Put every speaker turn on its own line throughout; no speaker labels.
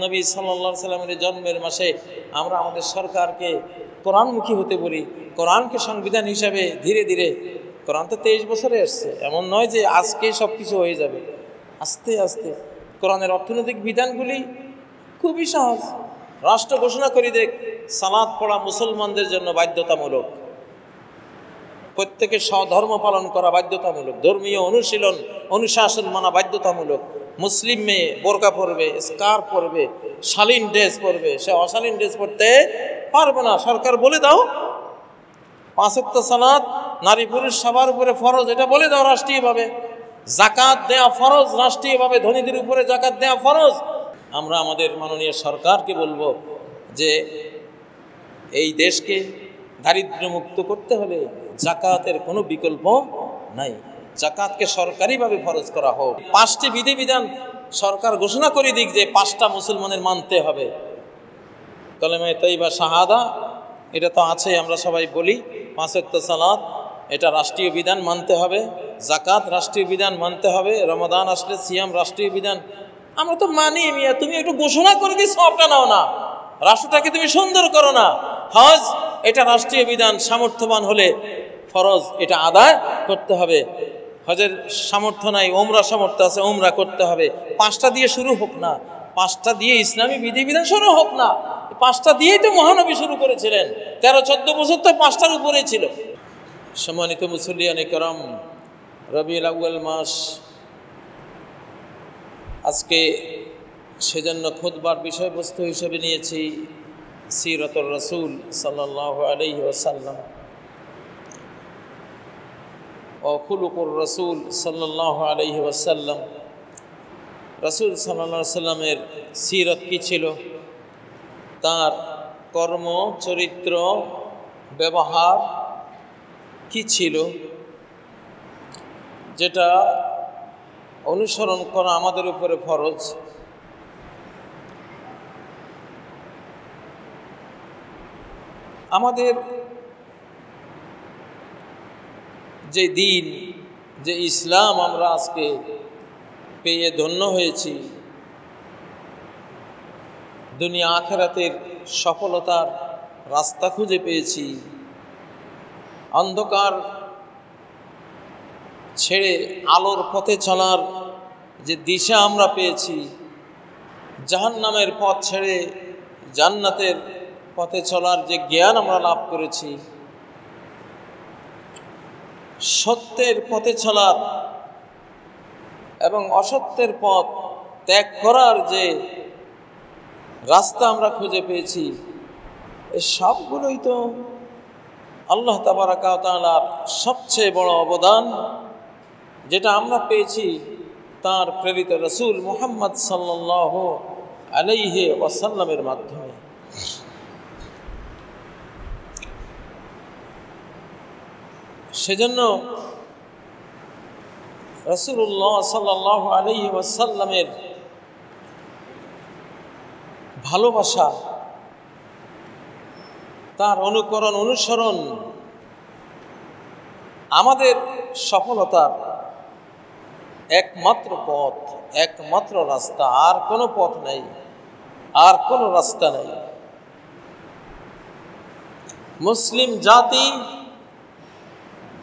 নবী সাল্লাল্লাহু আলাইহি সাল্লামের জন্মের মাসে আমরা আমাদের সরকারকে কোরআনমুখী হতে বলি, কোরআনকে সংবিধান হিসাবে ধীরে ধীরে, কোরআন তো 23 বছরে আসছে, এমন নয় যে আজকে সব কিছু হয়ে যাবে। আস্তে আস্তে কোরআনের অর্থনৈতিক বিধানগুলি খুবই সহজ। রাষ্ট্র ঘোষণা করে দেখ সালাত পড়া মুসলমানদের জন্য বাধ্যতামূলক, প্রত্যেকের স্বধর্ম পালন করা বাধ্যতামূলক, ধর্মীয় অনুশীলন অনুশাসন মানা বাধ্যতামূলক। মুসলিম মেয়ে বোরকা পরবে, স্কার্ফ পরবে, শালীন ড্রেস পরবে, সে অশালীন ড্রেস পরতে পারবে না। সরকার বলে দাও 5 ওয়াক্ত সালাত নারী পুরুষ সবার উপরে ফরজ, এটা বলে দাও রাষ্ট্রীয়ভাবে। জাকাত দেয়া ফরজ রাষ্ট্রীয়ভাবে, ধনীদের উপরে জাকাত দেয়া ফরজ। আমরা আমাদের মাননীয় সরকারকে বলবো যে এই দেশকে দারিদ্র্যমুক্ত করতে হলে জাকাতের কোনো বিকল্প নাই, জাকাতকে সরকারিভাবে ফরজ করা হোক। 5টি বিধিবিধান সরকার ঘোষণা করে দিক যে 5টা মুসলমানের মানতে হবে। কালেমায়ে তাইয়্যিবা শাহাদা এটা তো আছে, আমরা সবাই বলি। 5 ওয়াক্ত সালাত এটা রাষ্ট্রীয় বিধান মানতে হবে, জাকাত রাষ্ট্রীয় বিধান মানতে হবে, রমাদান আসলে সিয়াম রাষ্ট্রীয় বিধান। আমরা তো মানি মিয়া, তুমি একটু ঘোষণা করে দিই, সবটা নাও না, রাষ্ট্রটাকে তুমি সুন্দর করো না। হজ এটা রাষ্ট্রীয় বিধান, সামর্থ্যবান হলে ফরজ এটা আদায় করতে হবে। হজের সামর্থ্য নাই, ওমরা সামর্থ্য আছে, ওমরা করতে হবে। 5টা দিয়ে শুরু হোক না, 5টা দিয়ে ইসলামী বিধিবিধান শুরু হোক না। 5টা দিয়েই তো মহানবী শুরু করেছিলেন, 13-14 বছর তো 5টার উপরেই ছিল। সম্মানিত মুসল্লিয়ানে কেরাম, রবিউল আউয়াল মাস, আজকে সেজন্য খুতবার বিষয়বস্তু হিসেবে নিয়েছি সিরাতুর রাসূল সাল্লাল্লাহু আলাইহি ওয়াসাল্লাম ও খুলুকুর রাসূল সাল্লাল্লাহু আলাইহি ওয়াসাল্লাম। রাসূল সাল্লাল্লাহু আলাইহি ওয়াসাল্লামের সিরাত কী ছিল, তার কর্ম চরিত্র ব্যবহার কি ছিল, যেটা অনুসরণ করা আমাদের উপরে ফরজ। আমাদের যে দিন, যে ইসলাম আমরা আজকে পেয়ে ধন্য হয়েছি, দুনিয়া আখিরাতের সফলতার রাস্তা খুঁজে পেয়েছি, অন্ধকার ছেড়ে আলোর পথে চলার যে দিশা আমরা পেয়েছি, জাহান্নামের পথ ছেড়ে জান্নাতের পথে চলার যে জ্ঞান আমরা লাভ করেছি, সত্যের পথে চলার এবং অসত্যের পথ ত্যাগ করার যে রাস্তা আমরা খুঁজে পেয়েছি, এই সবগুলোই তো আল্লাহ তাবারাকা ওয়া তাআলার সবচেয়ে বড় অবদান, যেটা আমরা পেয়েছি তার প্রেরিত রাসূল মুহাম্মদ সাল্লাল্লাহু আলাইহি ওয়াসাল্লামের মাধ্যমে। সেজন্য রাসূলুল্লাহ সাল্লাল্লাহু আলাইহি ওয়াসাল্লামের ভালোবাসা, তার অনুকরণ অনুসরণ আমাদের সফলতার একমাত্র পথ, একমাত্র রাস্তা। আর কোনো পথ নেই, আর কোনো রাস্তা নেই। মুসলিম জাতি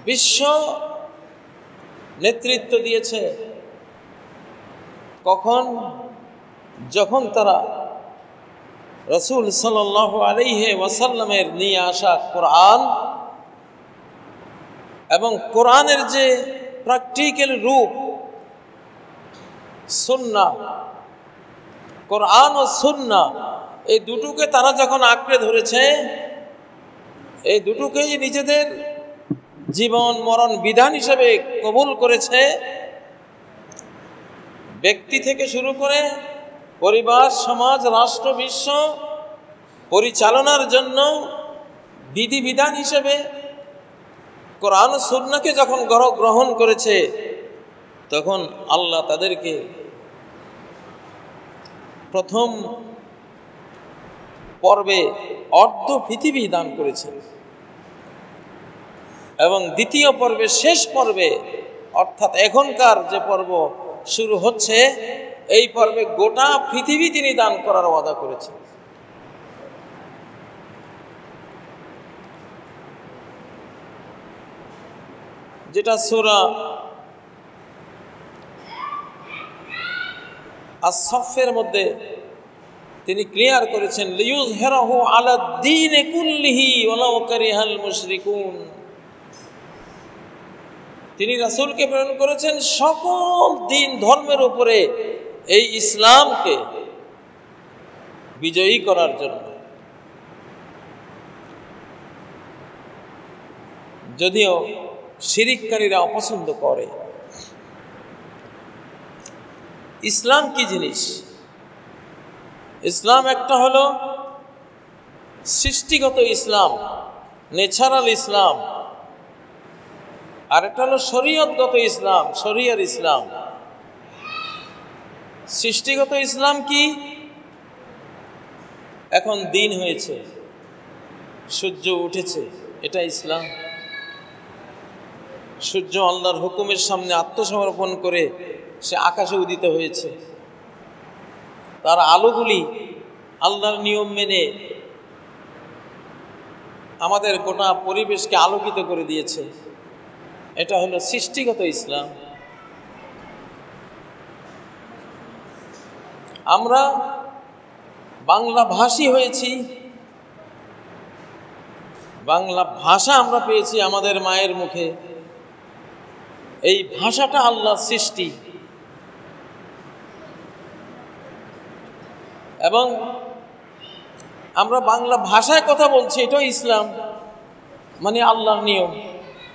বিশ্ব নেতৃত্ব দিয়েছে কখন? যখন তারা রাসূল সাল্লাল্লাহু আলাইহি ওয়াসাল্লামের নিয়ে আসা কোরআন এবং কোরআনের যে প্র্যাকটিক্যাল রূপ সুন্নাহ, কোরআন ও সুন্নাহ, এই দুটোকে তারা যখন আঁকড়ে ধরেছে, এই দুটোকেই নিজেদের জীবন মরণ বিধান হিসেবে কবুল করেছে, ব্যক্তি থেকে শুরু করে পরিবার, সমাজ, রাষ্ট্র, বিশ্ব পরিচালনার জন্য বিধিবিধান হিসেবে কোরআন ও সুন্নাহকে যখন গ্রহণ করেছে, তখন আল্লাহ তাদেরকে প্রথম পর্বে অর্ধ পৃথিবী দান করেছে এবং দ্বিতীয় পর্বে, শেষ পর্বে, অর্থাৎ এখনকার যে পর্ব শুরু হচ্ছে, এই পর্বে গোটা পৃথিবী তিনি দান করার ওয়াদা করেছেন। যেটা সূরা আস-সাফের মধ্যে তিনি ক্লিয়ার করেছেন, লিইয়ুযহিরাহু আলাদ-দীনি কুল্লিহি ওয়ালাউ কারিহাল মুশরিকুন। তিনি রাসূলকে প্রেরণ করেছেন সকল দিন ধর্মের উপরে এই ইসলামকে বিজয়ী করার জন্য। যদিও শিরিককারীরা অপছন্দ করে। ইসলাম কি জিনিস? ইসলাম একটা হলো সৃষ্টিগত ইসলাম, ন্যাচারাল ইসলাম, আর একটা হলো শরীয়তগত ইসলাম, শরিয়ার ইসলাম। সৃষ্টিগত ইসলাম কি? এখন দিন হয়েছে, সূর্য উঠেছে, এটা ইসলাম। সূর্য আল্লাহর হুকুমের সামনে আত্মসমর্পণ করে সে আকাশে উদিত হয়েছে, তার আলোগুলি আল্লাহর নিয়ম মেনে আমাদের গোটা পরিবেশকে আলোকিত করে দিয়েছে। এটা হলো সৃষ্টিগত ইসলাম। আমরা বাংলা ভাষী হয়েছি, বাংলা ভাষা আমরা পেয়েছি আমাদের মায়ের মুখে। এই ভাষাটা আল্লাহর সৃষ্টি, এবং আমরা বাংলা ভাষায় কথা বলছি, এটাও ইসলাম। মানে আল্লাহর নিয়ম,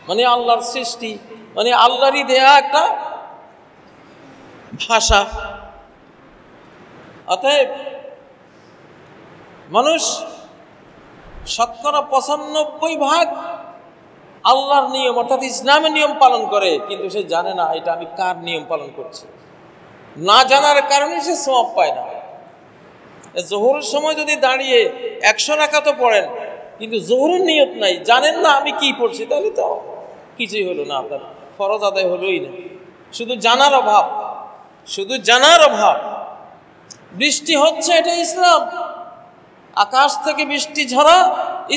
মানে আল্লাহর সৃষ্টি, মানে আল্লাহরই দেয়া একটা ভাষা। অতএব মানুষ শতকরা ৯৫% আল্লাহর নিয়ম অর্থাৎ ইসলামের নিয়ম পালন করে, কিন্তু সে জানে না এটা আমি কার নিয়ম পালন করছি। না জানার কারণে সে সওয়াব পায় না। জোহরের সময় যদি দাঁড়িয়ে ১০০ রাকাত পড়েন, কিন্তু জোহরের নিয়ত নাই, জানেন না আমি কি পড়ছি, তাহলে তো কিছুই হলো না, আপনার ফরজ আদায় হলোই না। শুধু জানার অভাব, শুধু জানার অভাব। বৃষ্টি হচ্ছে, এটা ইসলাম। আকাশ থেকে বৃষ্টি ঝরা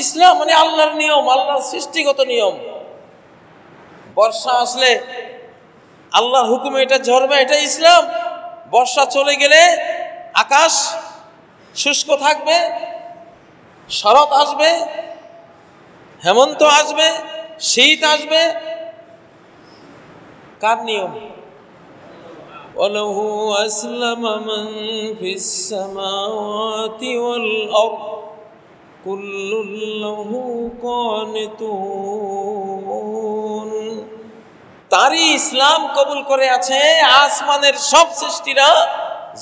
ইসলাম, মানে আল্লাহর নিয়ম, আল্লাহর সৃষ্টিগত নিয়ম। বর্ষা আসলে আল্লাহর হুকুমে এটা ঝরবে, এটা ইসলাম। বর্ষা চলে গেলে আকাশ শুষ্ক থাকবে, শরৎ আসবে, হেমন্ত আসবে, শীত আসবে। কার নিয়ম? وَلَهُ أَسْلَمَ مَنْ فِي السَّمَاوَاتِ وَالْأَرْضِ كُلٌّ لَهُ قَانِتُونَ। তারই ইসলাম কবুল করে আছে আসমানের সব সৃষ্টিরা,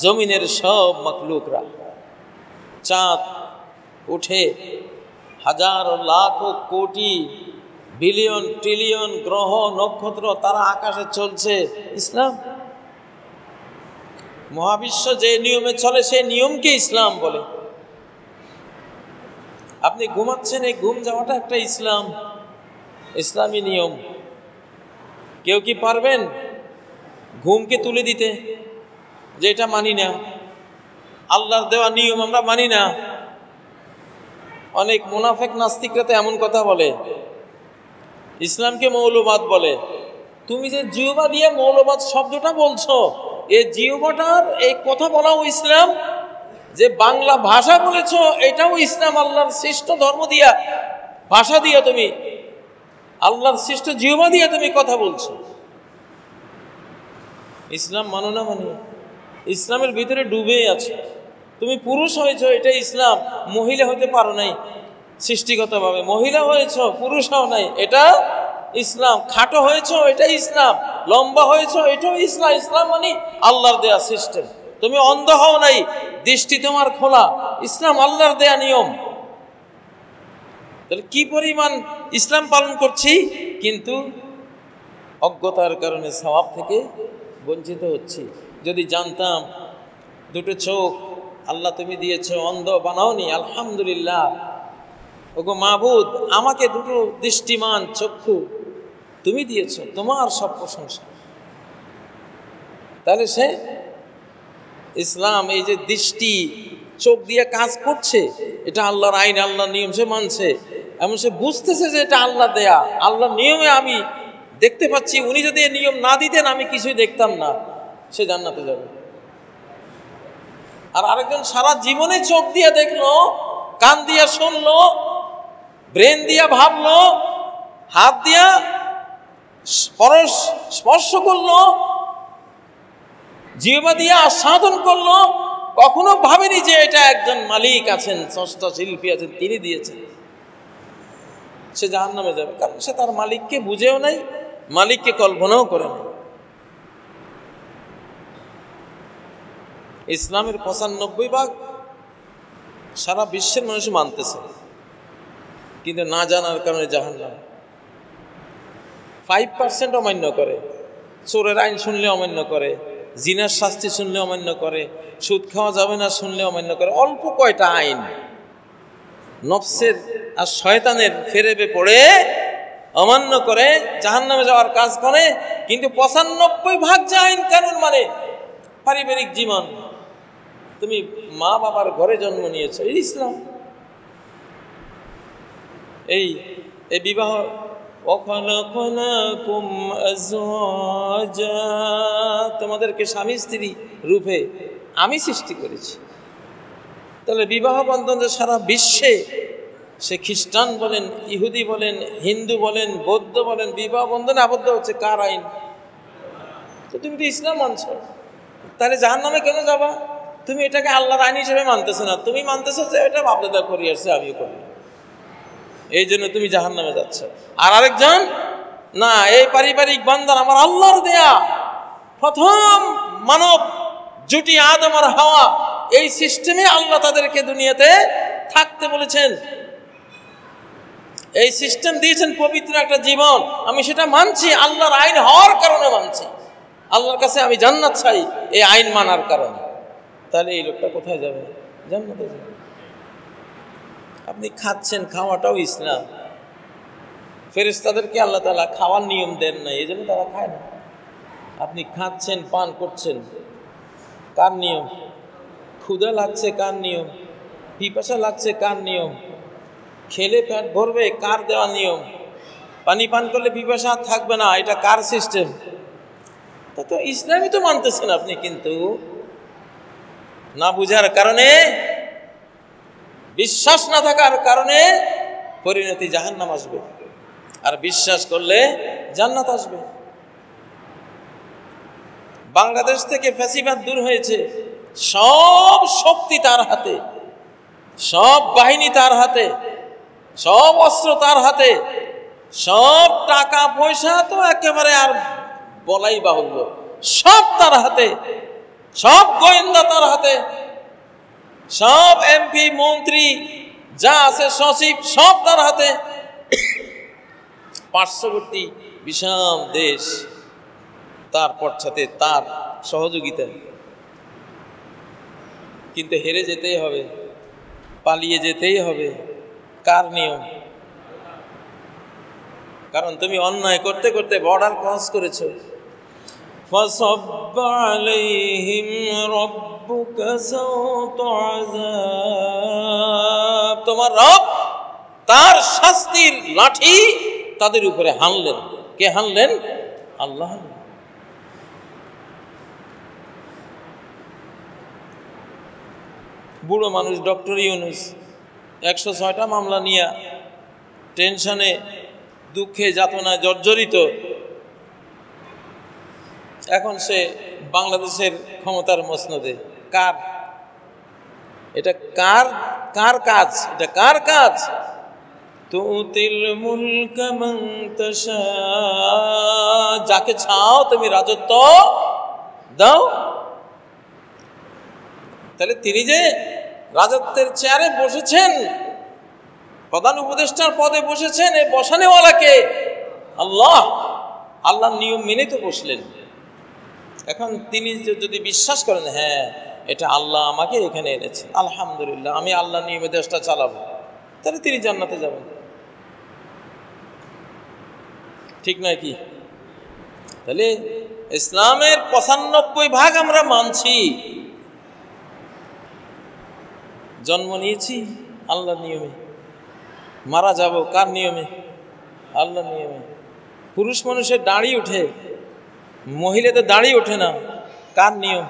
জমিনের সব মাখলুকরা। চাঁদ উঠে, হাজার লাখ কোটি বিলিয়ন ট্রিলিয়ন গ্রহ নক্ষত্র তারা আকাশে চলছে, ইসলাম। মহাবিশ্ব যে নিয়মে চলে সেই নিয়মকে ইসলাম বলে। আপনি ঘুমাচ্ছেন, এই ঘুম যাওয়াটা একটা ইসলাম, ইসলামী নিয়ম। কেউ কি পারবেন ঘুমকে তুলে দিতে, যে এটা মানি না, আল্লাহর দেওয়া নিয়ম আমরা মানি না? অনেক মুনাফেক নাস্তিকরা তো এমন কথা বলে, ইসলামকে মৌলবাদ বলে। তুমি যে জিহ্বা দিয়ে মৌলবাদ শব্দটা বলছো, এই জিহ্বাটার এই কথা বলাও ইসলাম। যে বাংলা ভাষা বলেছো, এটাও ইসলাম। আল্লাহর সৃষ্ট ধর্ম দিয়া, ভাষা দিয়া, তুমি আল্লাহর সৃষ্ট জিহ্বা দিয়া তুমি কথা বলছো। ইসলাম মানো না? মানি। ইসলামের ভিতরে ডুবে আছো। তুমি পুরুষ হয়েছো, এটা ইসলাম। মহিলা হতে পারো নাই সৃষ্টিগতভাবে, মহিলা হয়েছো, পুরুষ হও নাই, এটা ইসলাম। খাটো হয়েছো, এটা ইসলাম। লম্বা হয়েছো, এটাও ইসলাম। ইসলাম মানে আল্লাহর দেয়া সিস্টেম। তুমি অন্ধ হও নাই, দৃষ্টি তোমার খোলা, ইসলাম আল্লাহর দেয়া নিয়ম। তাহলে কি পরিমাণ ইসলাম পালন করছি, কিন্তু অজ্ঞতার কারণে সওয়াব থেকে বঞ্চিত হচ্ছি। যদি জানতাম দুটো চোখ আল্লাহ তুমি দিয়েছ, অন্ধ বানাওনি, আলহামদুলিল্লাহ। ওগো মাবুদ, আমাকে দুটো দৃষ্টিমান চক্ষু তুমি দিয়েছ, তোমার সব প্রশংসা। তাহলে সে ইসলাম এই যে দৃষ্টি চোখ দিয়ে কাজ করছে, এটা আল্লাহর আইন, আল্লাহর নিয়ম সে মানছে, এমন সে বুঝতেছে যে এটা আল্লাহ দেয়া, আল্লাহর নিয়মে আমি দেখতে পাচ্ছি, উনি যদি এই নিয়ম না দিতেন আমি কিছুই দেখতাম না, সে জান্নাতে যাবে। আর আরেকজন সারা জীবনে চোখ দিয়ে দেখলো, কান দিয়া শুনলো, ব্রেন দিয়া ভাবলো, হাত দিয়া স্পর্শ করলো, জিহ্বা দিয়া আস্বাদন করলো, কখনো ভাবেনি যে এটা একজন মালিক আছেন, স্রষ্টা শিল্পী আছেন, তিনি দিয়েছেন, সে জাহান্নামে যাবে। কারণ সে তার মালিককে বুঝেও নাই, মালিককে কল্পনাও করে নাই। ইসলামের 95% সারা বিশ্বের মানুষ মানতেছে, কিন্তু না জানার কারণে জাহান্নাম। 5% অমান্য করে, চোরের আইন শুনলে অমান্য করে, জিনার শাস্তি শুনলে অমান্য করে, সুদ খাওয়া যাবে না শুনলে অমান্য করে। অল্প কয়টা আইন নফসের আর শয়তানের ফেরেবে পড়ে অমান্য করে, জাহান্নামে যাওয়ার কাজ করে। কিন্তু 95% যে আইন কানুন মানে পারিবারিক জীবন, তুমি মা বাবার ঘরে জন্ম নিয়েছো, এই ইসলাম। এই বিবাহ, তোমাদেরকে স্বামী স্ত্রী রূপে আমি সৃষ্টি করেছি। তাহলে বিবাহ বন্ধন যে সারা বিশ্বে, সে খ্রিস্টান বলেন, ইহুদি বলেন, হিন্দু বলেন, বৌদ্ধ বলেন, বিবাহ বন্ধনে আবদ্ধ হচ্ছে কার আইন? তো তুমি তো ইসলাম মানছো, তাহলে জাহান্নামে কেন যাবা? তুমি এটাকে আল্লাহর আইন হিসেবে মানতেছো না, তুমি মানতেছো যে এটা বাপদাদা করি আসছে, আমিও করি, এই জন্য তুমি জাহান্নামে যাচ্ছ। আর আরেকজন, না, এই পারিবারিক বন্ধন আমার আল্লাহর দেয়া, প্রথম মানব জুটি আদম আর হাওয়া, এই সিস্টেমে আল্লাহ তাদেরকে দুনিয়াতে থাকতে বলেছেন, এই সিস্টেম দিয়েছেন, পবিত্র একটা জীবন। আমি সেটা মানছি, আল্লাহর আইন হওয়ার কারণে মানছি, আল্লাহর কাছে আমি জান্নাত চাই এই আইন মানার কারণে। তাহলে এই লোকটা কোথায় যাবে? জান্নাতে যাবে। আপনি খাচ্ছেন, খাওয়াটাও ইসলাম। ফেরেশতাদেরকে আল্লাহ তাআলা খাওয়ার নিয়ম দেন না, এই জন্য তারা খায় না। আপনি খাচ্ছেন, পান করছেন, কার নিয়ম? ক্ষুধা লাগছে, কার নিয়ম? পিপাসা লাগছে, কার নিয়ম? খেলে পেট ভরবে, কার দেওয়া নিয়ম? পানি পান করলে পিপাসা থাকবে না, এটা কার সিস্টেম? তা তো ইসলামই তো মানতেছেন আপনি, কিন্তু না বুঝার কারণে, বিশ্বাস না থাকার কারণে পরিণতি জাহান্নাম আসবে, আর বিশ্বাস করলে জান্নাত আসবে। বাংলাদেশ থেকে ফ্যাসিবাদ দূর হয়েছে, সব শক্তি তার হাতে, সব বাহিনী তার হাতে, সব অস্ত্র তার হাতে, সব টাকা পয়সা তো একেবারে আর বলাই বাহুল্য, সব তার হাতে, সব গোয়েন্দা তার হাতে, সব এমপি মন্ত্রী যা আছে সচিব সব তার হাতে। পার্শ্ববর্তী বিশাল দেশ তার পশ্চাতে, তার সহযোগিতা। কিন্তু হেরে যেতেই হবে, পালিয়ে যেতেই হবে। কার নিয়ম? কারণ তুমি অন্যায় করতে করতে বর্ডার ক্রস করেছো। فَصَبَّ عَلَيْهِمْ رَبُّكَ سَوْطَ عَذَابٍ, তোমার রব তার শাস্তির লাঠি তাদের উপরে হানলেন। কে হানলেন? আল্লাহ। বুড়ো মানুষ ডক্টর ইউনূস 106টা মামলা নিয়ে টেনশনে, দুঃখে, যাতনায় জর্জরিত। এখন সে বাংলাদেশের ক্ষমতার মসনদে। কার এটা? কার কার কাজ? এটা কার কাজ? তুতিল মুলকা মান তাশা, যাকে চাও তুমি রাজত্ব দাও। তাহলে তিনি যে রাজত্বের চেয়ারে বসেছেন, প্রধান উপদেষ্টার পদে বসেছেন, এই বসানেওয়ালাকে আল্লাহ। আল্লাহর নিয়ম মেনে তো বসলেন। এখন তিনি যদি বিশ্বাস করেন, হ্যাঁ এটা আল্লাহ আমাকে এখানে এনেছেন, আলহামদুলিল্লাহ আমি আল্লাহর নিয়মে দেশটা চালাবো, তাহলে তিনি জান্নাতে যাবেন। ঠিক নয় কি? তাহলে ইসলামের 95% আমরা মানছি, জন্ম নিয়েছি আল্লাহর নিয়মে, মারা যাব কার নিয়মে? আল্লাহর নিয়মে। পুরুষ মানুষের দাড়ি ওঠে, মহিলাদের দাড়ি ওঠে না, কার নিয়ম?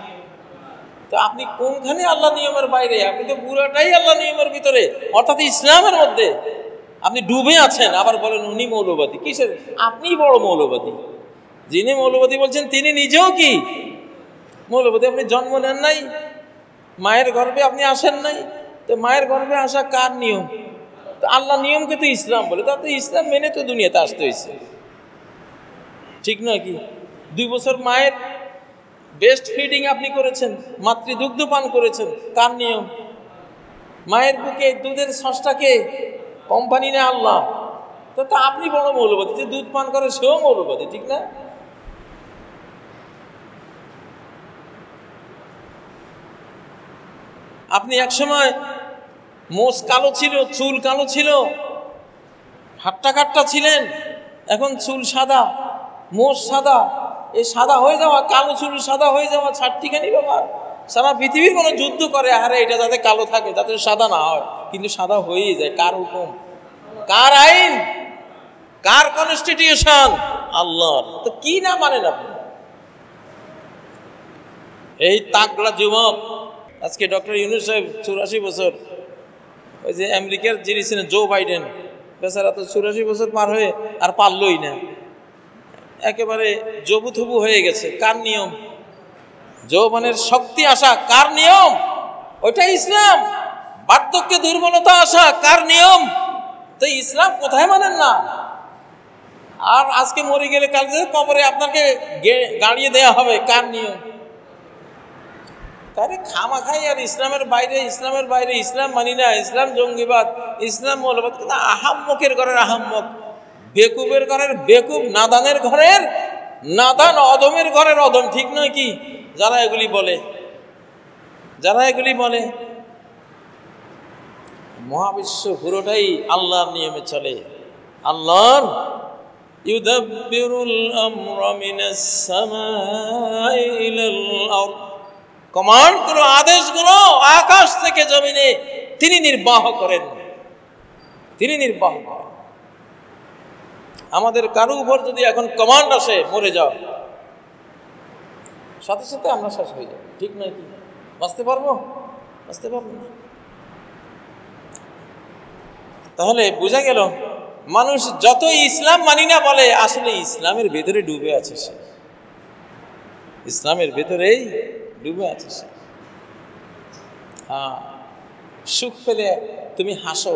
তো আপনি কোনখানে আল্লাহ নিয়মের বাইরে? আপনি তো পুরাটাই আল্লাহ নিয়মের ভিতরে, অর্থাৎ ইসলামের মধ্যে আপনি ডুবে আছেন। আবার বলেন উনি মৌলবাদী। কিসের? আপনি বড় মৌলবাদী। যিনি মৌলবাদী বলছেন তিনি নিজেও কি মৌলবাদী? আপনি জন্ম নেন নাই, মায়ের গর্ভে আপনি আসেন নাই, তো মায়ের গর্ভে আসা কার নিয়ম? তো আল্লাহ নিয়মকে তো ইসলাম বলে, তাতে ইসলাম মেনে তো দুনিয়াতে আসতে হয়েছে, ঠিক নয় কি? 2 বছর মায়ের বেস্ট ফিডিং আপনি করেছেন, মাতৃদুগ্ধ পান করেছেন, কার নিয়ম? মায়ের বুকে দুধের সষ্টাকে কোম্পানি না আল্লাহ? তো আপনি বড় মৌলবাদী। যে দুধ পান করে সেও মৌলবাদী, ঠিক না? আপনি একসময় মোষ কালো ছিল, চুল কালো ছিল, হাট্টা কাট্টা ছিলেন, এখন চুল সাদা, মোষ সাদা। এই সাদা হয়ে যাওয়া, কালো চুল সাদা হয়ে যাওয়া ছাড়টিখানি ব্যাপার। সারা পৃথিবীর কোনো যুদ্ধ করে, আরে এটা যাতে কালো থাকে, যাতে সাদা না হয়, কিন্তু সাদা হয়েই যায়। কার হুকুম? কার আইন? কার কনস্টিটিউশন? আল্লাহর। তো কি না মানেন আপনি? এই তাগড়া যুবক আজকে ডক্টর ইউনূস সাহেব 84 বছর, ওই যে আমেরিকার যিনি ছিলেন জো বাইডেন, বেচারা তো 84 বছর পার হয়ে আর পারলই না, একেবারে জবুথবু হয়ে গেছে। কার নিয়ম? যৌবনের শক্তি আসা কার নিয়ম? ওইটা ইসলাম। বার্ধক্যে দুর্বলতা আসা কার নিয়ম? তো ইসলাম কোথায় মানেন না? আর আজকে মরে গেলে কালকে কবরে আপনাকে গাড়িয়ে দেয়া হবে, কার নিয়ম? তারে খামাখাই আর ইসলামের বাইরে, ইসলামের বাইরে, ইসলাম মানি না, ইসলাম জঙ্গিবাদ, ইসলাম মৌলবাদ। কিন্তু আহাম্মকের ঘরের আহাম্মক, বেকুবের ঘরের বেকুব, নাদানের ঘরের নাদান, অদমের ঘরের অদম, ঠিক নয় কি? যারা এগুলি বলে, যারা এগুলি বলে, মহাবিশ্ব পুরোটাই আল্লাহর নিয়মে চলে। আল্লাহর ইউদাব্বিরুল আমরা মিনাস সামাই ইলাল আরদ, কমান্ডগুলো, আদেশগুলো আকাশ থেকে জমিনে তিনি নির্বাহ করেন, তিনি নির্বাহ করেন। আমাদের কারো উপর যদি এখন কমান্ড আসে মরে যাও, সাথে সাথে আমরা শেষ হয়ে যাব, ঠিক নয় কি? বাঁচতে পারবো? বাঁচতে পারবো না। তাহলে বোঝা গেল মানুষ যতই ইসলাম মানি না বলে, আসলে ইসলামের ভেতরে ডুবে আছে সে, ইসলামের ভেতরেই ডুবে আছে সে। হ্যাঁ, সুখ পেলে তুমি হাসো,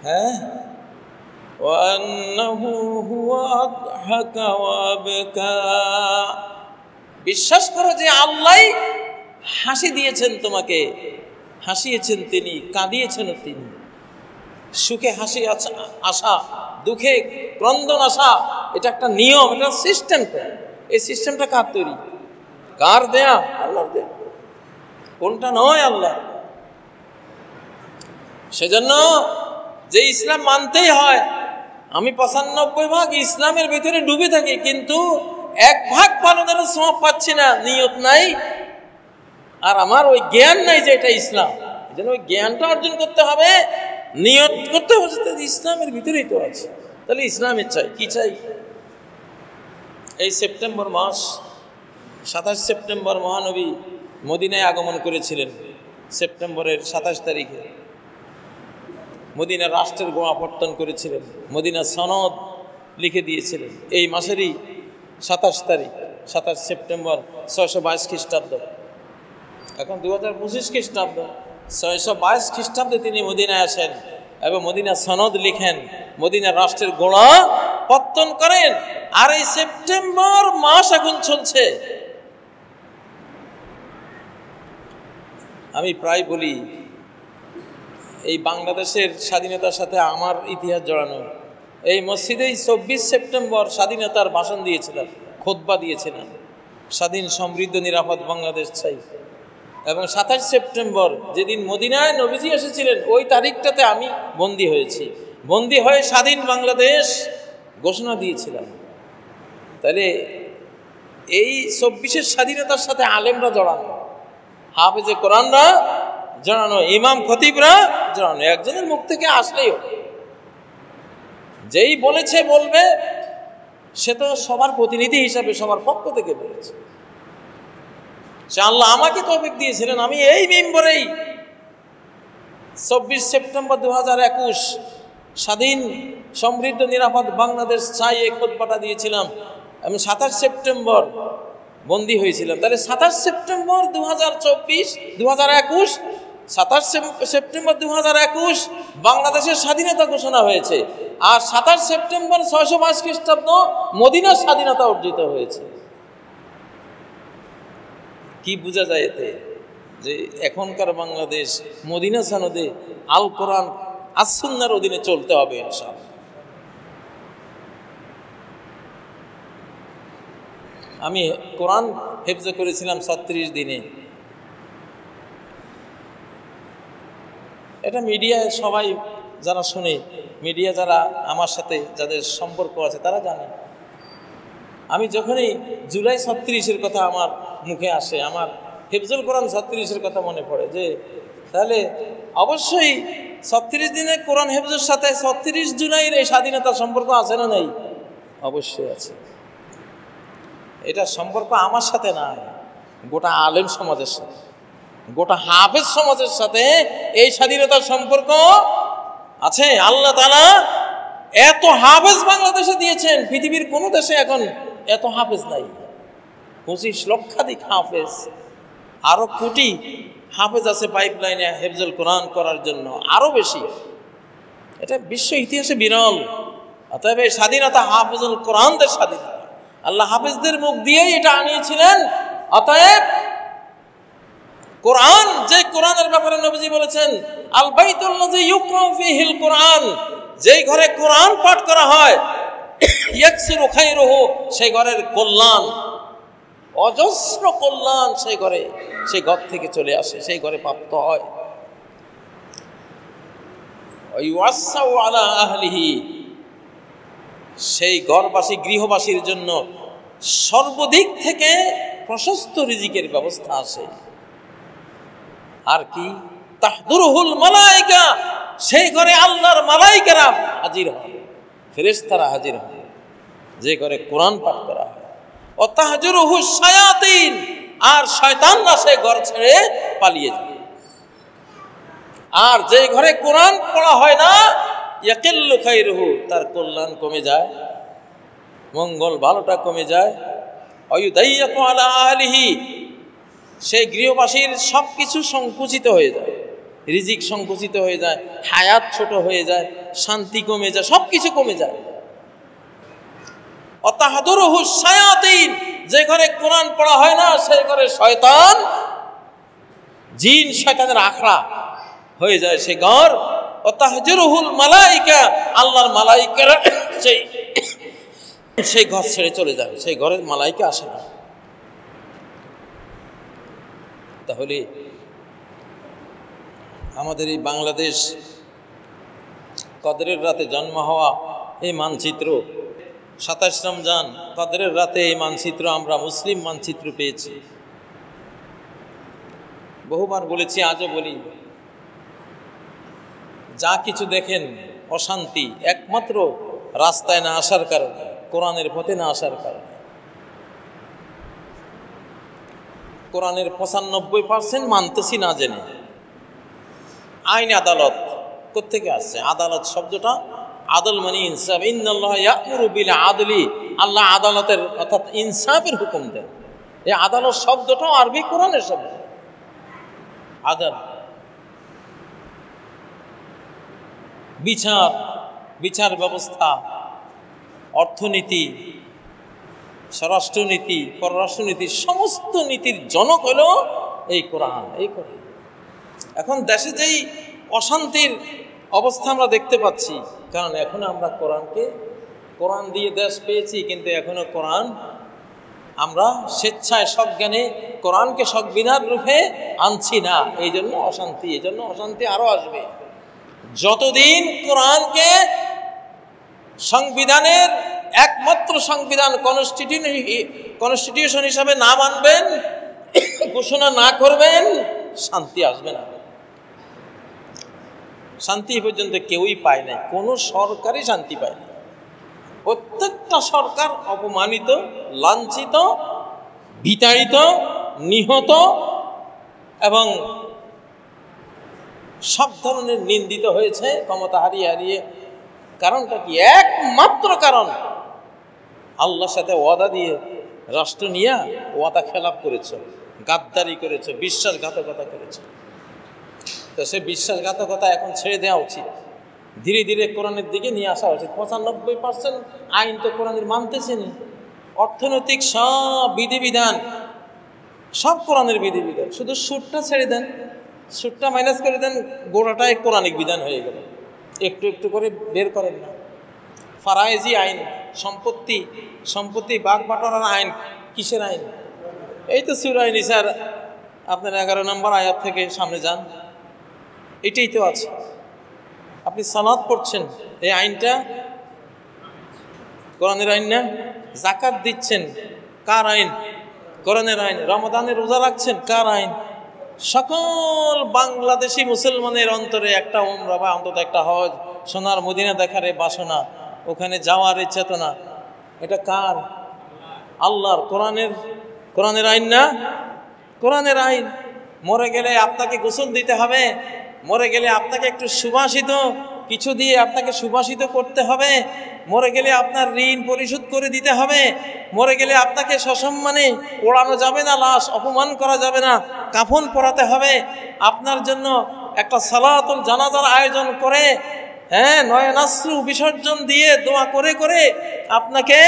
হ্যাঁ, বিশ্বাস করো যে আল্লাহ হাসি দিয়েছেন তোমাকে, হাসিয়েছেন তিনি, কাঁদিয়েছেন তিনি। সুখে হাসি আসা, দুঃখে ক্রন্দন আসা, এটা একটা নিয়ম, এটা সিস্টেম। তো এই সিস্টেমটা কার তৈরি? কার দেয়া? আল্লাহর দেয়া। কোনটা নয়? আল্লাহ। সেজন্য যে ইসলাম মানতেই হয়, আমি 95 ভাগ ইসলামের ভিতরে ডুবে থাকি, কিন্তু 1 ভাগ পালনের সওয়াব পাচ্ছি না, নিয়ত নাই, আর আমার ওই জ্ঞান নাই যে এটা ইসলাম। এই জন্য ওই জ্ঞানটা অর্জন করতে হবে, নিয়ত করতে হবে ইসলামের ভিতরেই তো আছে। তাহলে ইসলামের চাই কি চাই? এই সেপ্টেম্বর মাস, 27 সেপ্টেম্বর মহানবী মদিনায় আগমন করেছিলেন। সেপ্টেম্বরের 27 তারিখে মদিনা রাষ্ট্রের গোড়াপত্তন করেছিলেন, মদিনা সনদ লিখে দিয়েছিলেন। এই মাসেরই 27 তারিখ, 27 সেপ্টেম্বর 622 খ্রিস্টাব্দ। এখন 2025 খ্রিস্টাব্দ, 622 খ্রিস্টাব্দে তিনি মদিনায় আসেন এবং মদিনা সনদ লিখেন, মদিনা রাষ্ট্রের গোড়া পত্তন করেন। আর এই সেপ্টেম্বর মাস এখন চলছে। আমি প্রায় বলি, এই বাংলাদেশের স্বাধীনতার সাথে আমার ইতিহাস জড়ানো। এই মসজিদেই 24 সেপ্টেম্বর স্বাধীনতার ভাষণ দিয়েছিলাম, খুতবা দিয়েছিলাম, স্বাধীন সমৃদ্ধ নিরাপদ বাংলাদেশ চাই। এবং 27 সেপ্টেম্বর যেদিন মদিনায় নবীজি এসেছিলেন, ওই তারিখটাতে আমি বন্দী হয়েছি, বন্দী হয়ে স্বাধীন বাংলাদেশ ঘোষণা দিয়েছিলাম। তাহলে এই 24-এর স্বাধীনতার সাথে আলেমরা জড়ানো, হাফেজে কোরআনরা জানানো, ইমাম খতিবরা জানানো, একজনের মুখ থেকে আসলেই হবে। যেই বলেছে বলবে, সে তো সবার প্রতিনিধি হিসাবে সবার পক্ষ থেকে বলেছে। সে আল্লাহ আমাকে তৌফিক দিয়েছিলেন, আমি এই মেম্বরেই 24 সেপ্টেম্বর 2021 স্বাধীন সমৃদ্ধ নিরাপদ বাংলাদেশ চাই এই খুতবাটা দিয়েছিলাম। আমি 27 সেপ্টেম্বর বন্দী হয়েছিলাম। তাহলে 27 সেপ্টেম্বর 2021 27 সেপ্টেম্বর 2021 বাংলাদেশের স্বাধীনতা ঘোষণা হয়েছে, আর 27 সেপ্টেম্বর 622 খ্রিস্টাব্দ মদিনার স্বাধীনতা অর্জিত হয়েছে। কি বোঝা যায় এতে? যে এখনকার বাংলাদেশ মদিনা সনদে আল কোরআন আস সুন্নাহর অধীনে চলতে হবে ইনশাআল্লাহ। আমি কোরআন হেফজ করেছিলাম 36 দিনে। এটা মিডিয়ায় সবাই যারা শুনে, মিডিয়া যারা আমার সাথে যাদের সম্পর্ক আছে তারা জানে। আমি যখনই জুলাই 36-এর কথা আমার মুখে আসে, আমার হেফজুল কোরআন 36-এর কথা মনে পড়ে, যে তাহলে অবশ্যই 36 দিনে কোরআন হেফজের সাথে 36 জুলাইয়ের এই স্বাধীনতার সম্পর্ক আছে না নাই? অবশ্যই আছে। এটা সম্পর্ক আমার সাথে না, গোটা আলেম সমাজের সাথে, গোটা হাফেজ সমাজের সাথে এই স্বাধীনতার সম্পর্ক আছে। আল্লাহ তাআলা এত হাফেজ বাংলাদেশে দিয়েছেন, পৃথিবীর কোনো দেশে এখন এত হাফেজ নাই। 25 লক্ষাধিক হাফেজ, আরো কোটি হাফেজ আছে পাইপলাইনে হেফজুল কোরআন করার জন্য, আরো বেশি। এটা বিশ্ব ইতিহাসে বিরল। অতএব এই স্বাধীনতা হাফেজুল কোরআনদের স্বাধীনতা, আল্লাহ হাফেজদের মুখ দিয়েই এটা আনিয়েছিলেন। অতএব কোরআন, যে কোরআনের ব্যাপারে নবীজি বলেছেন আল বাইতুল্লাযী ইউকরাউ ফীহিল কোরআন, যেই ঘরে কোরআন পাঠ করা হয়, ইয়াকসিরু খায়রুহু, সেই ঘরের কল্যাণ, অজস্র কল্যাণ সেই ঘরে, সেই ঘর থেকে চলে আসে, সেই ঘরে প্রাপ্ত হয়। ওয়াইওয়াসাউ আলা আহলিহি, সেই ঘরবাসী গৃহবাসীর জন্য সর্বদিক থেকে প্রশস্ত রিজিকের ব্যবস্থা আছে। আর কি? তাহদুরুহুল মালায়েকা, সেই ঘরে আল্লাহর মালায়েকারা হাজির হয়, ফেরেশতারা হাজির হয়, যে ঘরে কোরআন পাঠ করা হয়। ও তাহজুরুহুশ শায়াতিন, আর শয়তানরা সেই ঘর ছেড়ে পালিয়ে যায়। আর যে ঘরে কোরআন পড়া হয় না, ইয়াকিল্লু খায়রুহু, তার কল্যাণ কমে যায়, মঙ্গল ভালোটা কমে যায়। অয়ুদাইয়াকু আলা আহলিহি, সেই গৃহবাসীর সব কিছু সংকুচিত হয়ে যায়, রিজিক সংকুচিত হয়ে যায়, হায়াত ছোট হয়ে যায়, শান্তি কমে যায়, সব কিছু কমে যায়। অতাহাদুরুহুশ শায়াতিন, যে ঘরে কোরআন পড়া হয় না, সেই ঘরে শয়তান, জিন শয়তানের আখড়া হয়ে যায় সে ঘর। অতাহজুরুহুল মালায়েকা, আল্লাহর মালায়েকারা সেই ঘর ছেড়ে চলে যায়, সেই ঘরের মালায়েকা আসে না। তাহলে আমাদের এই বাংলাদেশ, কদরের রাতে জন্ম হওয়া এই মানচিত্র, 27 রমজান কদরের রাতে এই মানচিত্র, আমরা মুসলিম মানচিত্র পেয়েছি। বহুবার বলেছি, আজও বলি, যা কিছু দেখেন অশান্তি একমাত্র রাস্তায় না আসার কারণে, কোরআনের পথে না আসার কারণে। কোরআনের 95% মানতেছি না জেনে। আইন আদালত কোত্থেকে আসছে? আদালত শব্দটা, আদল মানে ইনসাফ। ইন্নাল্লাহা ইয়া'মুরু বিল আদলি, আল্লাহ আদালতের অর্থাৎ ইনসাফের হুকুম দেন। এই আদালত শব্দটাও আরবি কোরআনের শব্দ। আদাল, বিচার, বিচার ব্যবস্থা, অর্থনীতি, স্বরাষ্ট্রনীতি, পররাষ্ট্রনীতি, সমস্ত নীতির জনক হলো এই কোরআন। এই কোরআন। এখন দেশে যেই অশান্তির অবস্থা আমরা দেখতে পাচ্ছি, কারণ এখন আমরা কোরআন দিয়ে দেশ পেয়েছি, কিন্তু এখনো কোরআন আমরা স্বেচ্ছায় সজ্ঞানে কোরআনকে সংবিধান রূপে আনছি না। এই জন্য অশান্তি, এই জন্য অশান্তি আরো আসবে। যতদিন কোরআনকে সংবিধানের একমাত্র সংবিধান কনস্টিটিউশন হিসাবে না মানবেন, ঘোষণা না করবেন, শান্তি আসবে না। শান্তি পর্যন্ত কেউই পায় না, কোনো সরকারই শান্তি পায় না। প্রত্যেকটা সরকার অপমানিত, লাঞ্ছিত, বিতাড়িত, নিহত এবং সব ধরনের নিন্দিত হয়েছে ক্ষমতা হারিয়ে হারিয়ে। কারণটা কি? একমাত্র কারণ, আল্লাহর সাথে ওয়াদা দিয়ে রাষ্ট্র নিয়ে ওয়াদা খেলাপ করেছে, গাদ্দারি করেছে, বিশ্বাসঘাতকতা করেছে। তো সে বিশ্বাসঘাতকতা এখন ছেড়ে দেওয়া উচিত, ধীরে ধীরে কোরআনের দিকে নিয়ে আসা উচিত। 95% আইন তো কোরআনের মানতেছে না। অর্থনৈতিক সব বিধিবিধান, সব কোরআনের বিধিবিধান, শুধু সুদটা ছেড়ে দেন, সুদটা মাইনাস করে দেন, গোড়াটাই কোরআনিক বিধান হয়ে গেল। একটু একটু করে বের করেন না। ফারায়েজি আইন, সম্পত্তি ভাগ বাটোয়ারার আইন, কিসের আইন? এই তো সূরা নিসার আপনার 11 নম্বর আয়াত থেকে সামনে যান, এটাই তো আছে। আপনি সালাত পড়ছেন, এই আইনটা কোরআনের আইন না? যাকাত দিচ্ছেন, কার আইন? কোরআনের আইন। রমাদানে রোজা রাখছেন, কার আইন? সকল বাংলাদেশি মুসলমানের অন্তরে একটা উমরা বা অন্তত একটা হজ, সোনার মদিনা দেখার এই বাসনা, ওখানে যাওয়ার এই চেতনা, এটা কার? আল্লাহর। কোরআনের আইন না? কোরআনের আইন। মরে গেলে আপনাকে গোসল দিতে হবে, মরে গেলে আপনাকে একটু সুবাসিত কিছু দিয়ে আপনাকে সুবাসিত করতে হবে, মরে গেলে আপনার ঋণ পরিশোধ করে দিতে হবে, মরে গেলে আপনাকে সসম্মানে পোড়ানো যাবে না, লাশ অপমান করা যাবে না, কাফন পরাতে হবে, আপনার জন্য একটা সালাতুল জানাজার আয়োজন করে, নয়নাশ্রু বিসর্জন দিয়ে দোয়া করে করে আপনাকে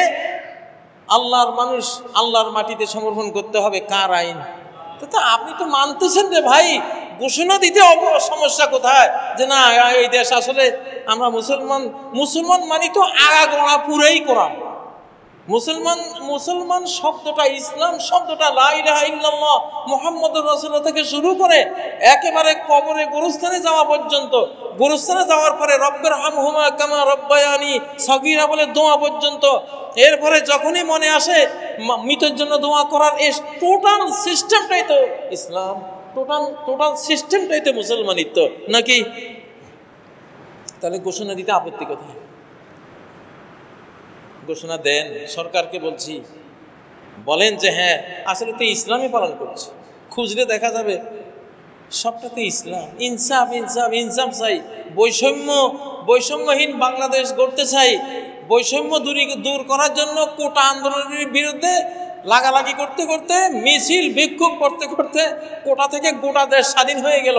আল্লাহর মানুষ, আল্লাহর মাটিতে সমর্পণ করতে হবে। কার আইন? তো আপনি তো মানতেছেন রে ভাই, ঘোষণা দিতে সমস্যা কোথায়? যে না, এই দেশ আসলে আমরা মুসলমান মানি তো আগাগোড়া পুরাই কোরআন। মুসলমান শব্দটা, ইসলাম শব্দটা, লা ইলাহা ইল্লাল্লাহ মুহাম্মদুর রাসূলুল্লাহ থেকে শুরু করে একেবারে কবরে গোরস্থানে যাওয়া পর্যন্ত, গোরস্থানে যাওয়ার পরে রব্বির হামহুমা কামা রব্বায়ানি সগীরা বলে দোয়া পর্যন্ত, এরপরে যখনই মনে আসে মৃতের জন্য দোয়া করার, এই টোটাল সিস্টেমটাই তো ইসলাম, টোটাল সিস্টেমটাই তো মুসলমানিত্ব নাকি? তাহলে ঘোষণা দিতে আপত্তি কোথায়? ঘোষণা দেন, সরকারকে বলছি, বলেন যে হ্যাঁ আসলে তো ইসলামই পালন করছে। খুঁজলে দেখা যাবে সবটাতে ইসলাম। ইনসাফ ইনসাফ ইনসাফ চাই, বৈষম্যহীন বাংলাদেশ গড়তে চাই। বৈষম্য দূর করার জন্য কোটা আন্দোলনের বিরুদ্ধে লাগালাগি করতে করতে, মিছিল বিক্ষোভ করতে করতে কোটা থেকে গোটা দেশ স্বাধীন হয়ে গেল।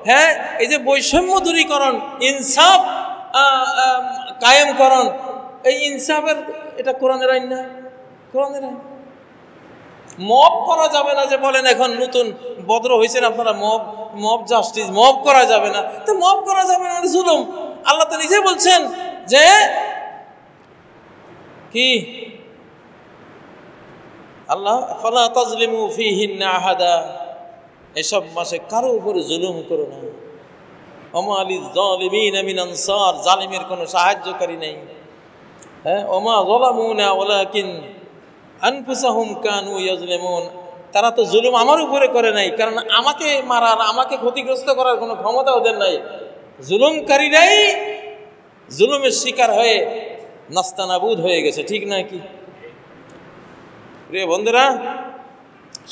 হ্যাঁ, এই যে বৈষম্য দূরীকরণ, ইনসাফ কায়েমকরণ, এই ইনসাফের এটা কোরআনের আইন না? কোরআনের আইন। মব করা যাবে না যে বলেন এখন নতুন বদ্র হয়েছেন আপনারা, মব জাস্টিস, মব করা যাবে না। তো মব করা যাবে না, জুলুম। আল্লাহ তো নিজে বলছেন যে কি, আল্লাহ ফালা তাজলিমু ফীহিন্না আহাদা, এসব মাসে কারো উপরে জুলুম করো না। ওমা লিয-যালিমিনা মিন আনসার, জালিমের কোনো সাহায্যকারী নেই। হ্যাঁ, ওমা যালামুনা ওয়ালাকিন আনফুসাহুম কানু ইয়াজলিমুন, তারা তো জুলুম আমার উপরে করে নাই, কারণ আমাকে মারার, আমাকে ক্ষতিগ্রস্ত করার কোনো ক্ষমতা ওদের নাই। জুলুমকারীরাই জুলুমের শিকার হয়ে নাস্তানাবুদ হয়ে গেছে, ঠিক না কি? প্রিয় বন্ধুরা,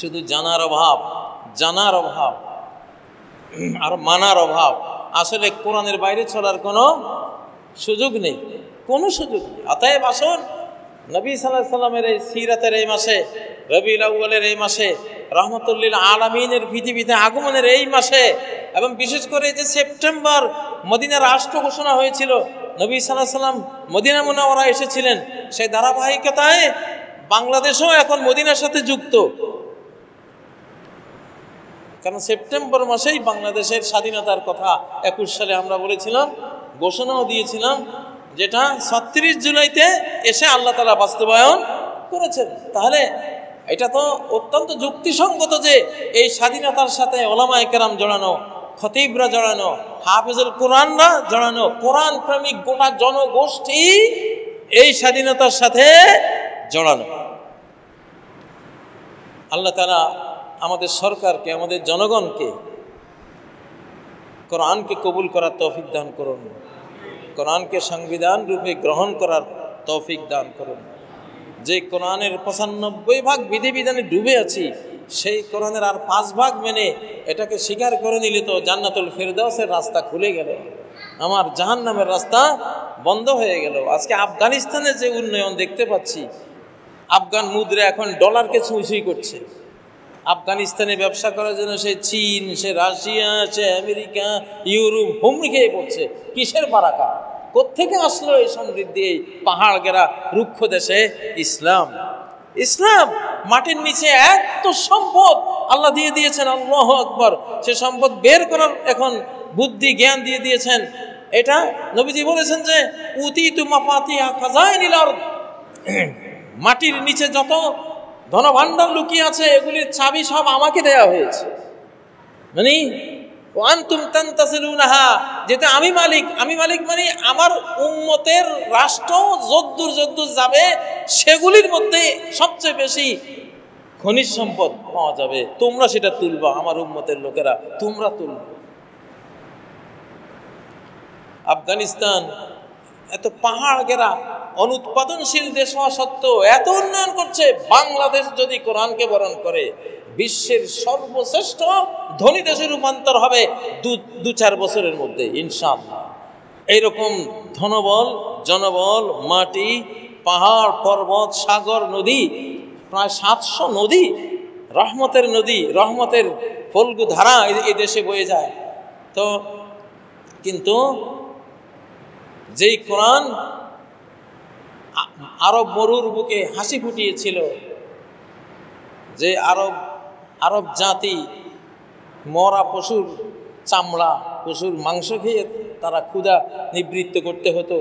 শুধু জানার অভাব আর মানার অভাব, আসলে কোরআনের বাইরে চলার কোনো সুযোগ নেই, কোনো সুযোগ নেই। অতএব আসুন নবী সাল্লাল্লাহু আলাইহি সাল্লামের এই সিরাতের এই মাসে, রবিউল আউয়ালের এই মাসে, রাহমাতুল লিল আলামিনের পৃথিবীতে আগমনের এই মাসে, এবং বিশেষ করে যে সেপ্টেম্বর মদিনার রাষ্ট্র ঘোষণা হয়েছিল, নবী সাল্লাল্লাহু আলাইহি সাল্লাম মদিনা মুনাওয়ারা এসেছিলেন, সেই ধারাবাহিকতায় বাংলাদেশও এখন মদিনার সাথে যুক্ত। কারণ সেপ্টেম্বর মাসেই বাংলাদেশের স্বাধীনতার কথা 21 সালে আমরা বলেছিলাম, ঘোষণাও দিয়েছিলাম, যেটা 36 জুলাইতে এসে আল্লাহ তাআলা বাস্তবায়ন করেছেন। তাহলে এটা তো অত্যন্ত যুক্তিসঙ্গত যে এই স্বাধীনতার সাথে ওলামায়ে কেরাম জড়ানো, খতিবরা জড়ানো, হাফেজুল কোরআনরা জড়ানো, কোরআন প্রেমিক গোটা জনগোষ্ঠী এই স্বাধীনতার সাথে জড়ানো। আল্লাহ তাআলা আমাদের সরকারকে, আমাদের জনগণকে কোরআনকে কবুল করার তৌফিক দান করুন, কোরআনকে সংবিধান রূপে গ্রহণ করার তৌফিক দান করুন। যে কোরআনের 95 ভাগ বিধিবিধানে ডুবে আছি, সেই কোরআনের আর 5 ভাগ মেনে এটাকে স্বীকার করে নিলে তো জান্নাতুল ফেরদাউসের রাস্তা খুলে গেল, আমার জাহান্নামের রাস্তা বন্ধ হয়ে গেল। আজকে আফগানিস্তানে যে উন্নয়ন দেখতে পাচ্ছি, আফগান মুদ্রা এখন ডলারকে ছুঁই করছে। আফগানিস্তানে ব্যবসা করার জন্য সে চীন, সে রাশিয়া, সে আমেরিকা, ইউরোপ হুমড়ি খেয়ে পড়ছে। কিসের বারাকা? কোত্থেকে আসলো এই সমৃদ্ধি এই পাহাড় ঘেরা রুক্ষ দেশে? ইসলাম। ইসলাম মাটির নিচে এত সম্পদ আল্লাহ দিয়ে দিয়েছেন, আল্লাহু আকবার। সে সম্পদ বের করার এখন বুদ্ধি জ্ঞান দিয়ে দিয়েছেন। এটা নবীজি বলেছেন যে উতিতু মাফাতিহা খাজাইনিল আরদ, মাটির নিচে যত ধনভাণ্ডার লুকিয়ে আছে এগুলির চাবি সব আমাকে দেয়া হয়েছে। মানে ওয়ান্তুম তানতাসিলুনাহা, যেটা আমি মালিক। আমি মালিক মানে আমার উম্মতের রাষ্ট্র যদ্দূর যাবে সেগুলির মধ্যে সবচেয়ে বেশি খনিজ সম্পদ পাওয়া যাবে। তোমরা সেটা তুলবা, আমার উম্মতের লোকেরা তোমরা তুলবা। আফগানিস্তান এত পাহাড় ঘেরা অনুৎপাদনশীল দেশ হওয়া সত্ত্বেও এত উন্নয়ন করছে। বাংলাদেশ যদি কোরআনকে বরণ করে বিশ্বের সর্বশ্রেষ্ঠ ধনী দেশে রূপান্তর হবে 2-4 বছরের মধ্যে ইনশাআল্লাহ। এইরকম ধনবল, জনবল, মাটি, পাহাড়, পর্বত, সাগর, নদী, প্রায় 700 নদী, রহমতের নদী, রহমতের ফল্গু ধারা এই দেশে বয়ে যায়। তো কিন্তু যেই কোরআন আরব মরুর বুকে হাসি ফুটিয়েছিল, যে আরব জাতি মরা পশুর চামড়া, পশুর মাংস খেয়ে তারা ক্ষুধা নিবৃত্ত করতে হতো,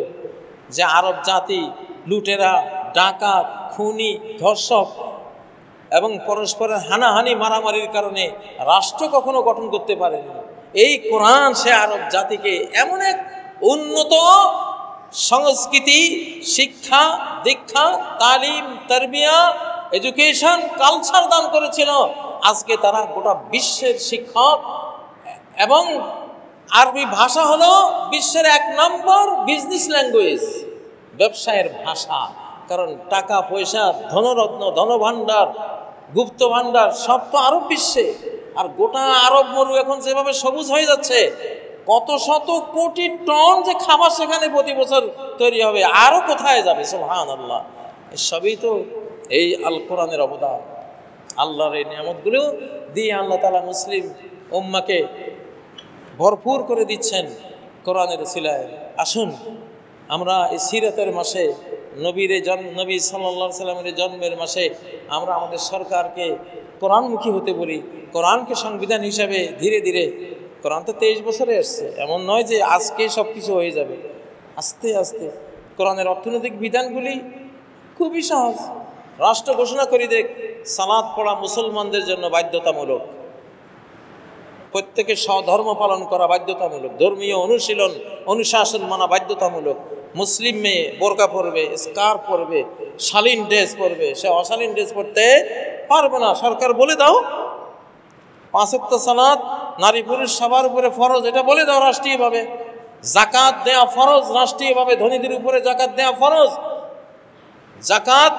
যে আরব জাতি লুটেরা, ডাকাত, খুনি, ধর্ষক এবং পরস্পরের হানাহানি মারামারির কারণে রাষ্ট্র কখনো গঠন করতে পারেনি, এই কোরআন সে আরব জাতিকে এমন এক উন্নত সংস্কৃতি, শিক্ষা, দীক্ষা, তালিম, তারবিয়া, এডুকেশন, কালচার দান করেছিল। আজকে তারা গোটা বিশ্বের শিক্ষক এবং আরবি ভাষা হলো বিশ্বের 1 নম্বর বিজনেস ল্যাঙ্গুয়েজ, ব্যবসায়ের ভাষা। কারণ টাকা পয়সা, ধনরত্ন, ধনভাণ্ডার, গুপ্ত ভাণ্ডার সব তো আরব বিশ্বে। আর গোটা আরব মরু এখন যেভাবে সবুজ হয়ে যাচ্ছে, কত শত কোটি টন যে খাবার সেখানে প্রতি বছর তৈরি হবে, আরো কোথায় যাবে? সুবহানাল্লাহ। সবই তো এই আল কোরআনের অবদান। আল্লাহর এই নিয়ামতগুলো দিয়ে আল্লাহ তাআলা মুসলিম উম্মাকে ভরপুর করে দিচ্ছেন কোরআনের উসিলায়। আসুন আমরা এই সিরাতের মাসে, নবী সাল্লাল্লাহু আলাইহি সাল্লামের জন্মের মাসে আমরা আমাদের সরকারকে কোরআনমুখী হতে বলি, কোরআনকে সংবিধান হিসাবে ধীরে ধীরে, কোরআন তো 23 বছরে আসছে, এমন নয় যে আজকে সব কিছু হয়ে যাবে। আস্তে আস্তে কোরআনের অর্থনৈতিক বিধানগুলি খুবই সহজ। রাষ্ট্র ঘোষণা করে দেখ সালাত পড়া মুসলমানদের জন্য বাধ্যতামূলক, প্রত্যেকের স্বধর্ম পালন করা বাধ্যতামূলক, ধর্মীয় অনুশীলন অনুশাসন মানা বাধ্যতামূলক। মুসলিম মেয়ে বোরকা পরবে, স্কার্ফ পরবে, শালীন ড্রেস পরবে, সে অশালীন ড্রেস পরতে পারবে না। সরকার বলে দাও 5 ওয়াক্ত সালাত নারী পুরুষ সবার উপরে ফরজ, এটা বলে দাও রাষ্ট্রীয়ভাবে। জাকাত দেয়া ফরজ রাষ্ট্রীয়ভাবে, ধনীদের উপরে জাকাত দেয়া ফরজ। জাকাত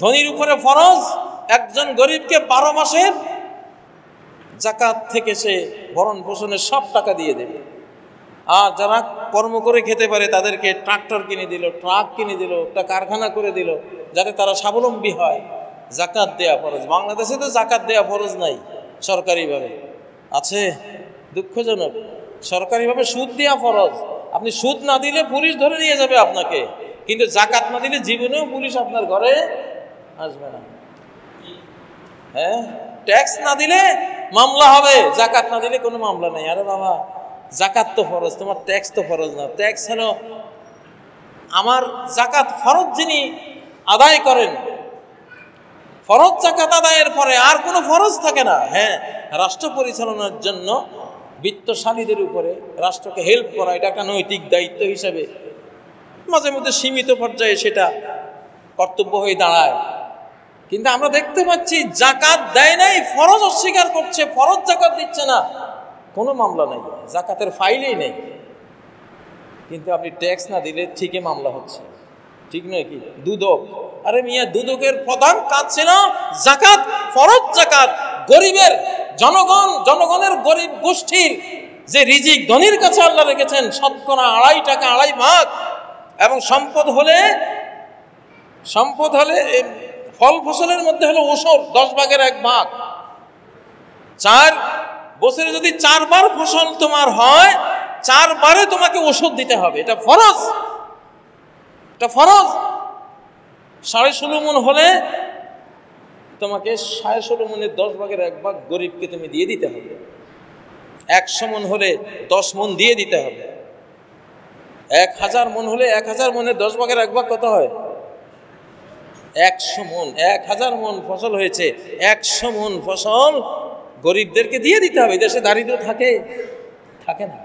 ধনীর উপরে ফরজ, একজন গরিবকে 12 মাসের জাকাত থেকে সে ভরণ পোষণের সব টাকা দিয়ে দেবে। আর যারা কর্ম করে খেতে পারে তাদেরকে ট্রাক্টর কিনে দিল, ট্রাক কিনে দিল, একটা কারখানা করে দিল, যাতে তারা স্বাবলম্বী হয়। জাকাত দেয়া ফরজ। বাংলাদেশে তো জাকাত দেয়া ফরজ নাই সরকারিভাবে, আছে, দুঃখজনক। সরকারিভাবে সুদ দেয়া ফরজ। আপনি সুদ না দিলে পুলিশ ধরে নিয়ে যাবে আপনাকে, কিন্তু জাকাত না দিলে জীবনেও পুলিশ আপনার ঘরে আসবে না। হ্যাঁ, ট্যাক্স না দিলে মামলা হবে, জাকাত না দিলে কোনো মামলা নেই। আরে বাবা, জাকাত তো ফরজ, তোমার ট্যাক্স তো ফরজ না। ট্যাক্স হলো আমার জাকাত ফরজ যিনি আদায় করেন, ফরজ জাকাত আদায়ের পরে আর কোনো ফরজ থাকে না। হ্যাঁ, রাষ্ট্র পরিচালনার জন্য বিত্তশালীদের উপরে রাষ্ট্রকে হেল্প করা, এটা একটা নৈতিক দায়িত্ব হিসাবে মাঝে মধ্যে সীমিত পর্যায়ে সেটা কর্তব্য হয়ে দাঁড়ায়। কিন্তু আমরা দেখতে পাচ্ছি জাকাত দেয় নাই, ফরজ অস্বীকার করছে, ফরজ জাকাত দিচ্ছে না, কোনো মামলা নেই, জাকাতের ফাইলেই নেই। কিন্তু আপনি ট্যাক্স না দিলে ঠিকই মামলা হচ্ছে, ঠিক নয় কি? দুদক, আরে মিয়া দুদকের প্রধান কাজ ছিল জাকাত, ফরজ জাকাত, গরিবের জনগণের গরিব গোষ্ঠীর যে রিজিক ধনীর কাছে আল্লাহ রেখেছেন শতকরা 2.5 টাকা 2.5 ভাগ, এবং সম্পদ হলে ফল ফসলের মধ্যে হলো ওষুধ 10 ভাগের 1 ভাগ। 4 বছরে যদি 4 বার ফসল তোমার হয়, 4 বারে তোমাকে ওষুধ দিতে হবে, এটা ফরজ, এটা ফরজ। 16.5 মণ হলে তোমাকে 16.5 মণের 10 ভাগের 1 ভাগ গরিবকে তুমি দিয়ে দিতে হবে। 100 মণ হলে 10 মণ দিয়ে দিতে হবে। 1000 মণ হলে 1000 মণের 10 ভাগের 1 ভাগ কত হয়? 100 মণ। 1000 মণ ফসল হয়েছে, 100 মণ ফসল গরিবদেরকে দিয়ে দিতে হবে। দেশে দারিদ্র থাকে না।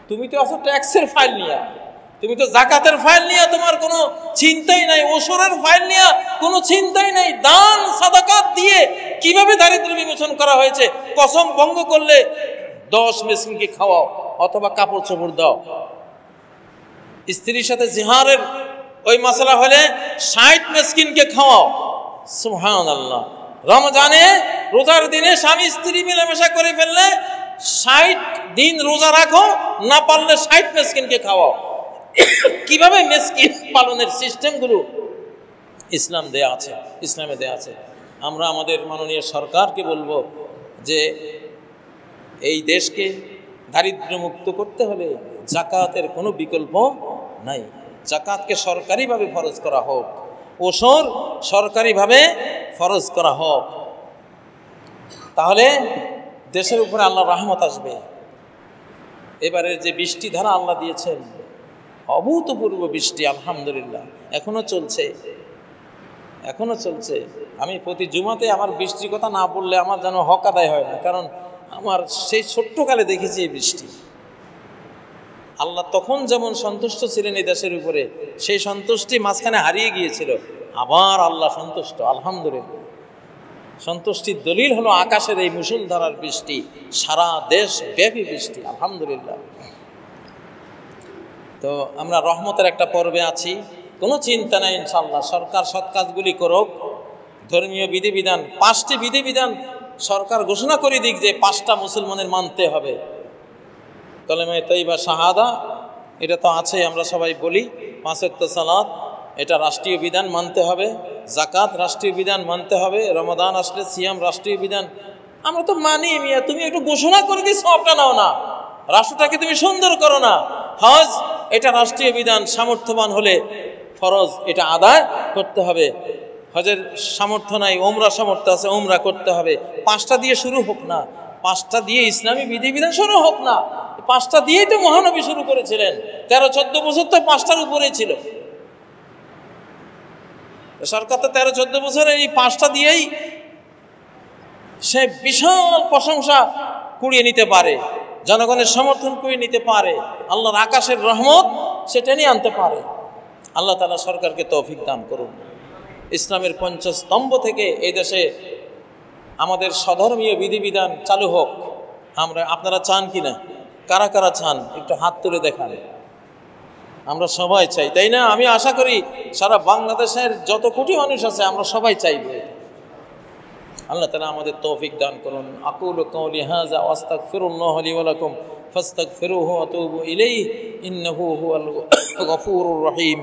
তুমি তো আছো ট্যাক্সের ফাইল নিয়ে, তুমি তো জাকাতের ফাইল নিয়ে তোমার কোনো চিন্তাই নাই, ওসরের ফাইল নিয়ে কোনো চিন্তাই নাই। দান সাদাকাত দিয়ে কিভাবে দারিদ্র বিমোচন করা হয়েছে, কসম ভঙ্গ করলে 10 মিসকিনকে খাওয়াও অথবা কাপড় চোপড় দাও। স্ত্রীর সাথে জিহারের ওই মাসালা হলে 60 মিসকিনকে খাওয়াও। সুবহানাল্লাহ। রমজানে রোজার দিনে স্বামী স্ত্রী মেলামেশা করে ফেললে 60 দিন রোজা রাখো, না পারলে 60 মিসকিনকে খাওয়াও। কিভাবে মিসকিন পালনের সিস্টেমগুলো ইসলামে দেয়া আছে। আমরা আমাদের মাননীয় সরকারকে বলবো যে এই দেশকে দারিদ্র্যমুক্ত করতে হলে জাকাতের কোনো বিকল্প নাই। জাকাতকে সরকারিভাবে ফরজ করা হোক, ওসর সরকারিভাবে ফরজ করা হোক, তাহলে দেশের উপরে আল্লাহর রহমত আসবে। এবারে যে বৃষ্টি ধারা আল্লাহ দিয়েছেন, অভূতপূর্ব বৃষ্টি, আলহামদুলিল্লাহ, এখনো চলছে। আমি প্রতি জুমাতে আমার বৃষ্টির কথা না বললে আমার যেন হক আদায় হয় না, কারণ আমার সেই ছোট্টকালে দেখেছি এই বৃষ্টি। আল্লাহ তখন যেমন সন্তুষ্ট ছিলেন এই দেশের উপরে, সেই সন্তুষ্টি মাঝখানে হারিয়ে গিয়েছিল, আবার আল্লাহ সন্তুষ্ট, আলহামদুলিল্লাহ। সন্তুষ্টির দলিল হলো আকাশের এই মুষলধারার বৃষ্টি, সারা দেশ ব্যাপী বৃষ্টি, আলহামদুলিল্লাহ। তো আমরা রহমতের একটা পর্বে আছি, কোনো চিন্তা নাই, ইনশাআল্লাহ। সরকার সৎ কাজগুলি করুক। ধর্মীয় বিধিবিধান 5টি বিধিবিধান সরকার ঘোষণা করে দিক যে 5টা মুসলমানের মানতে হবে। কালেমায়ে তাইয়্যিবা শাহাদা, এটা তো আছে, আমরা সবাই বলি। 5 ওয়াক্ত সালাত, এটা রাষ্ট্রীয় বিধান, মানতে হবে। জাকাত রাষ্ট্রীয় বিধান, মানতে হবে। রমাদান আসলে সিয়াম রাষ্ট্রীয় বিধান, আমরা তো মানি। মিয়া তুমি একটু ঘোষণা করে দিই, সবটা নাও না, রাষ্ট্রটাকে তুমি সুন্দর করো না। হজ, এটা রাষ্ট্রীয় বিধান, সামর্থ্যবান হলে ফরজ, এটা আদায় করতে হবে। হজের সামর্থ্য নাই, ওমরা সামর্থ্য আছে, ওমরা করতে হবে। 5টা দিয়ে শুরু হোক না, 5টা দিয়ে ইসলামী বিধিবিধান শুরু হোক না। 5টা দিয়েই তো মহানবী শুরু করেছিলেন। 13-14 বছর তো 5টার উপরেই ছিল সরকার। তো 13-14 বছরে এই 5টা দিয়েই সে বিশাল প্রশংসা কুড়িয়ে নিতে পারে, জনগণের সমর্থন কুড়িয়ে নিতে পারে, আল্লাহর আকাশের রহমত সেটা নিয়ে আনতে পারে। আল্লাহ তাআলা সরকারকে তৌফিক দান করুন। ইসলামের পঞ্চস্তম্ভ থেকে এই দেশে আমাদের স্বধর্মীয় বিধিবিধান চালু হোক। আপনারা চান কিনা? কারা কারা চান একটু হাত তুলে দেখান। আমরা সবাই চাই, তাই না? আমি আশা করি সারা বাংলাদেশের যত কোটি মানুষ আছে আমরা সবাই চাইব। আল্লাহ তাআলা আমাদের তৌফিক দান করুন। আকুলু কাওলি হাযা ওয়া আস্তাগফিরুল্লাহ লি ওয়া লাকুম ফাস্তাগফিরুহু ওয়া তুবু ইলাইহি ইন্নাহু হুয়াল গফুরুর রহিম।